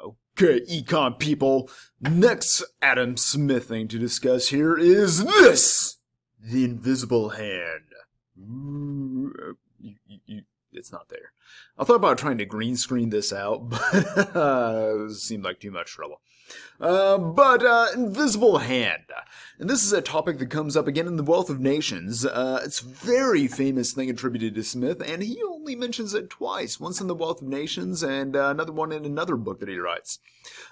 Okay, econ people, next Adam Smith thing to discuss here is this! The invisible hand. It's not there. I thought about trying to green screen this out, but it seemed like too much trouble. Invisible hand. And this is a topic that comes up again in The Wealth of Nations. It's a very famous thing attributed to Smith, and he only mentions it twice. Once in The Wealth of Nations, and another one in another book that he writes.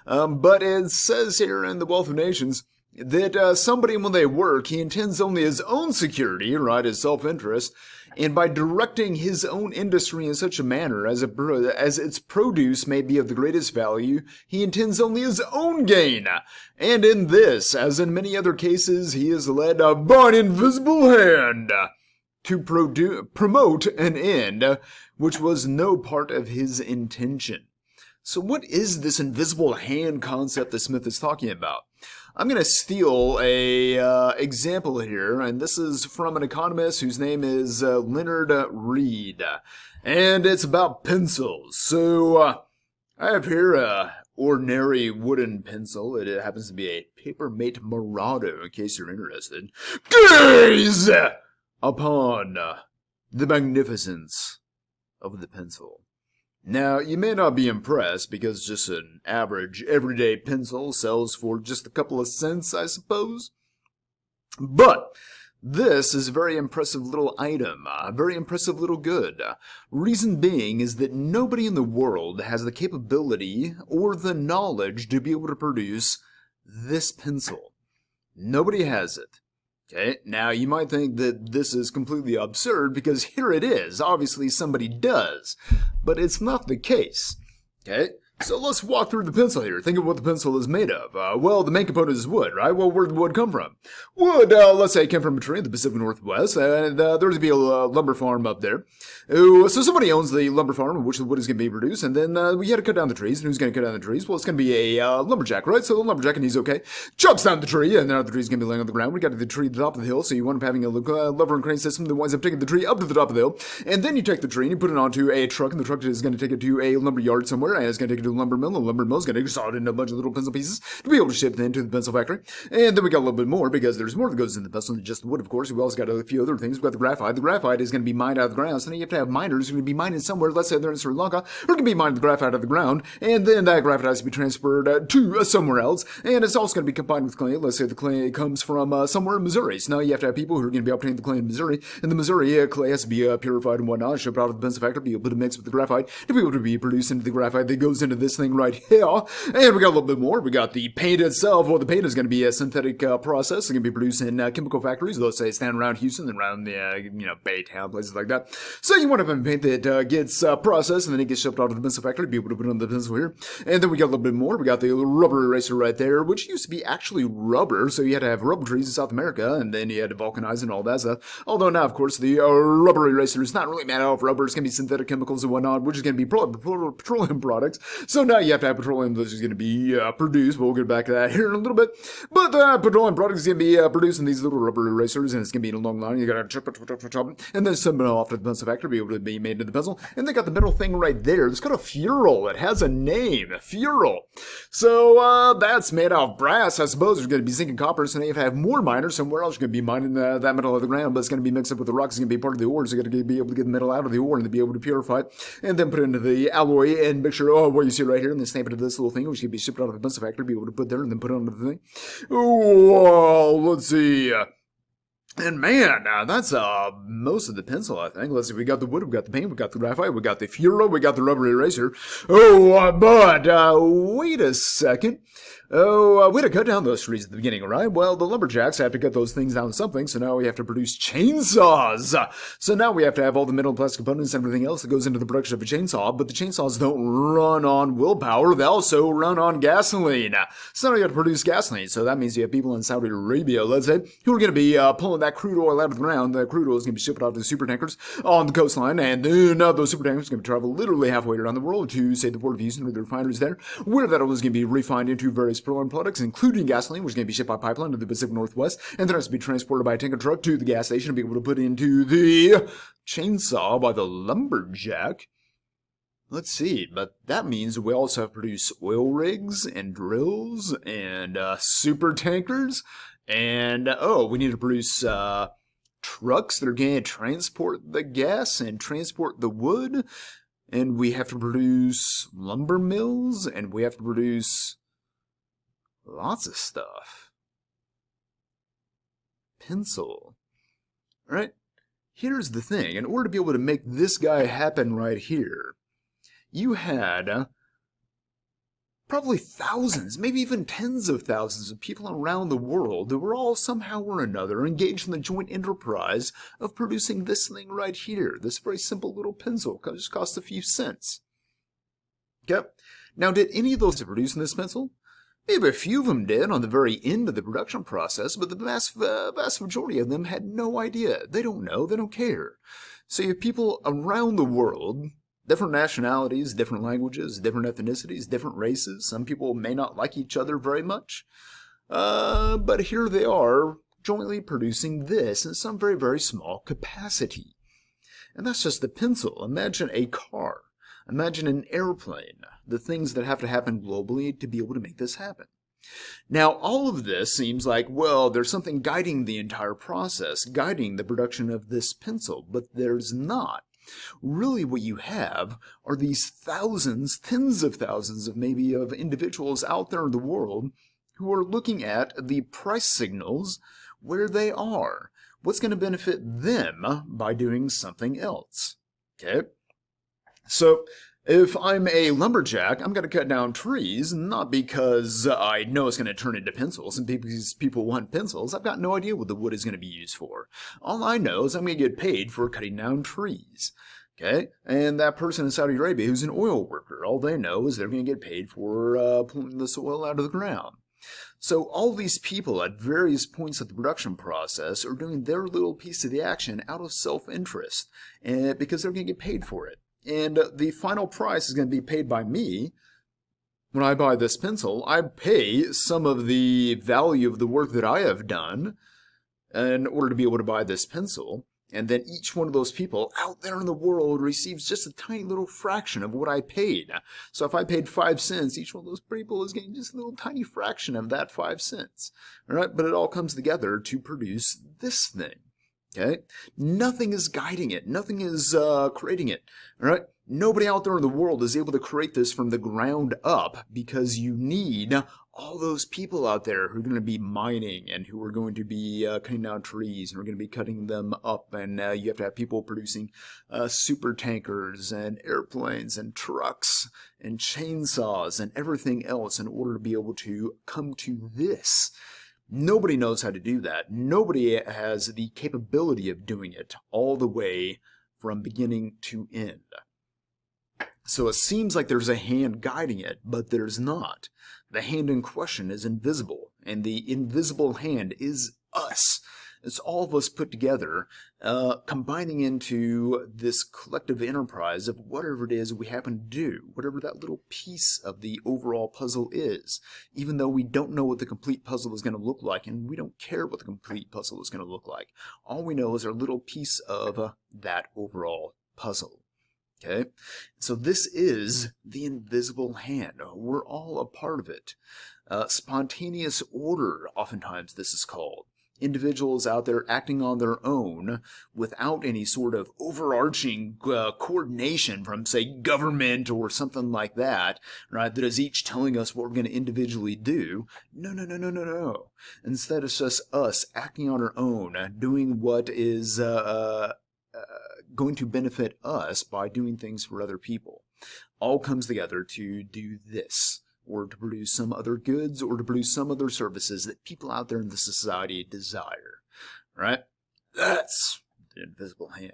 But it says here in The Wealth of Nations that somebody, when they work, he intends only his own security, right, his self-interest, and by directing his own industry in such a manner as its produce may be of the greatest value, he intends only his own gain. And in this, as in many other cases, he is led by an invisible hand to promote an end which was no part of his intention. So what is this invisible hand concept that Smith is talking about? I'm going to steal a example here, and this is from an economist whose name is Leonard Read, and it's about pencils. So I have here a ordinary wooden pencil. It happens to be a Papermate Murado, in case you're interested. Gaze upon the magnificence of the pencil. Now, you may not be impressed because just an average everyday pencil sells for just a couple of cents, I suppose. But this is a very impressive little item, a very impressive little good. Reason being is that nobody in the world has the capability or the knowledge to be able to produce this pencil. Nobody has it. Okay, now you might think that this is completely absurd because here it is. Obviously somebody does, but it's not the case. Okay, so let's walk through the pencil here. Think of what the pencil is made of. Well, the main component is wood, right? Well, where did the wood come from? Wood, let's say it came from a tree in the Pacific Northwest, and there's to be a lumber farm up there. So somebody owns the lumber farm in which the wood is going to be produced, and then we had to cut down the trees, and who's going to cut down the trees? Well, it's going to be a lumberjack, right? So the lumberjack, and he's okay, chops down the tree, and now the tree's going to be laying on the ground. We got to the tree at the top of the hill, so you wind up having a lever and crane system that winds up taking the tree up to the top of the hill, and then you take the tree and you put it onto a truck, and the truck is going to take it to a lumber yard somewhere, and it's going to take it to a lumber mill, and the lumber mill is going to saw it into a bunch of little pencil pieces to be able to ship it into the pencil factory. And then we got a little bit more, because there's more that goes in the pencil than just the wood, of course. We also got a few other things. We've got the graphite. The graphite is going to be mined out of the ground, so then you have to have miners who are going to be mining somewhere. Let's say they're in Sri Lanka, who are going to be mining the graphite out of the ground, and then that graphite has to be transferred to somewhere else, and it's also going to be combined with clay. Let's say the clay comes from somewhere in Missouri. So now you have to have people who are going to be obtaining the clay in Missouri, and the Missouri clay has to be purified and whatnot, shipped out of the pencil factory, be able to mix with the graphite, to be able to be produced into the graphite that goes into this thing right here. And we got a little bit more. We got the paint itself. Well, the paint is going to be a synthetic process. It's going to be produced in chemical factories. Let's say stand around Houston and around the Baytown, places like that. So you want to have a paint that gets processed and then it gets shipped out of the pencil factory to be able to put on the pencil here. And then we got a little bit more. We got the rubber eraser right there, which used to be actually rubber. So you had to have rubber trees in South America, and then you had to vulcanize and all that stuff. Although now, of course, the rubber eraser is not really made out of rubber. It's going to be synthetic chemicals and whatnot, which is going to be petroleum products. So now you have to have petroleum that is going to be produced. We'll get back to that here in a little bit. But petroleum products is going to be produced in these little rubber erasers, and it's going to be in a long line. You got to chop, and then send it off to the pencil factory to be able to be made into the pencil. And they got the middle thing right there. It's called a ferrule. It has a name, ferrule. So that's made out of brass, I suppose. There's going to be zinc and copper, so now you have more miners somewhere else. You're going to be mining that metal out of the ground, but it's going to be mixed up with the rocks. It's going to be part of the ore, so you're going to be able to get the metal out of the ore and to be able to purify it, and then put it into the alloy and make sure, what you see right here, and then stamp it into this little thing, which can be shipped out of the pencil factory, be able to put there, and then put it onto the thing. Oh, let's see. And man, that's most of the pencil, I think. Let's see, we got the wood, we got the paint, we got the graphite, we got the ferrule, we got the rubber eraser. But wait a second. We had to cut down those trees at the beginning, right? Well, the lumberjacks have to cut those things down to something, so now we have to produce chainsaws. So now we have to have all the metal and plastic components and everything else that goes into the production of a chainsaw, but the chainsaws don't run on willpower, they also run on gasoline. So now you have to produce gasoline, so that means you have people in Saudi Arabia, let's say, who are going to be pulling that crude oil out of the ground. That crude oil is going to be shipped out to the super tankers on the coastline, and then those super tankers are going to travel literally halfway around the world to, say, the port of Houston or the refineries there, where that oil is going to be refined into various petroleum products, including gasoline, which is going to be shipped by pipeline to the Pacific Northwest, and then has to be transported by a tanker truck to the gas station to be able to put into the chainsaw by the lumberjack. Let's see, but that means we also have to produce oil rigs and drills and super tankers. And, oh, we need to produce trucks that are going to transport the gas and transport the wood. And we have to produce lumber mills, and we have to produce lots of stuff. Pencil. All right, here's the thing. In order to be able to make this guy happen right here, you had probably thousands, maybe even tens of thousands of people around the world that were all somehow or another engaged in the joint enterprise of producing this thing right here. This very simple little pencil just cost a few cents. Okay. Now, did any of those produce this pencil? Maybe a few of them did on the very end of the production process, but the vast majority of them had no idea. They don't know. They don't care. So you have people around the world, different nationalities, different languages, different ethnicities, different races. Some people may not like each other very much. But here they are jointly producing this in some very, very small capacity. And that's just the pencil. Imagine a car. Imagine an airplane. The things that have to happen globally to be able to make this happen. Now, all of this seems like, well, there's something guiding the entire process, guiding the production of this pencil, but there's not. Really what you have are these thousands, tens of thousands of maybe of individuals out there in the world who are looking at the price signals where they are. What's going to benefit them by doing something else? Okay? So, if I'm a lumberjack, I'm going to cut down trees, not because I know it's going to turn into pencils and because people want pencils. I've got no idea what the wood is going to be used for. All I know is I'm going to get paid for cutting down trees. Okay? And that person in Saudi Arabia who's an oil worker, all they know is they're going to get paid for pulling the soil out of the ground. So all these people at various points of the production process are doing their little piece of the action out of self-interest because they're going to get paid for it. And the final price is going to be paid by me. When I buy this pencil, I pay some of the value of the work that I have done in order to be able to buy this pencil. And then each one of those people out there in the world receives just a tiny little fraction of what I paid. So if I paid 5 cents, each one of those people is getting just a little tiny fraction of that 5 cents. All right, but it all comes together to produce this thing. Okay? Nothing is guiding it. Nothing is creating it. All right? Nobody out there in the world is able to create this from the ground up because you need all those people out there who are going to be mining and who are going to be cutting down trees and are going to be cutting them up. And you have to have people producing super tankers and airplanes and trucks and chainsaws and everything else in order to be able to come to this. Nobody knows how to do that. Nobody has the capability of doing it all the way from beginning to end. So it seems like there's a hand guiding it, but there's not. The hand in question is invisible, and the invisible hand is us. It's all of us put together, combining into this collective enterprise of whatever it is we happen to do, whatever that little piece of the overall puzzle is, even though we don't know what the complete puzzle is going to look like, and we don't care what the complete puzzle is going to look like. All we know is our little piece of that overall puzzle. Okay, so this is the invisible hand. We're all a part of it. Spontaneous order, oftentimes this is called. Individuals out there acting on their own without any sort of overarching coordination from, say, government or something like that, right, that is each telling us what we're going to individually do. No. Instead, it's just us acting on our own, doing what is going to benefit us by doing things for other people. All comes together to do this, or to produce some other goods, or to produce some other services that people out there in the society desire. Right? That's the invisible hand.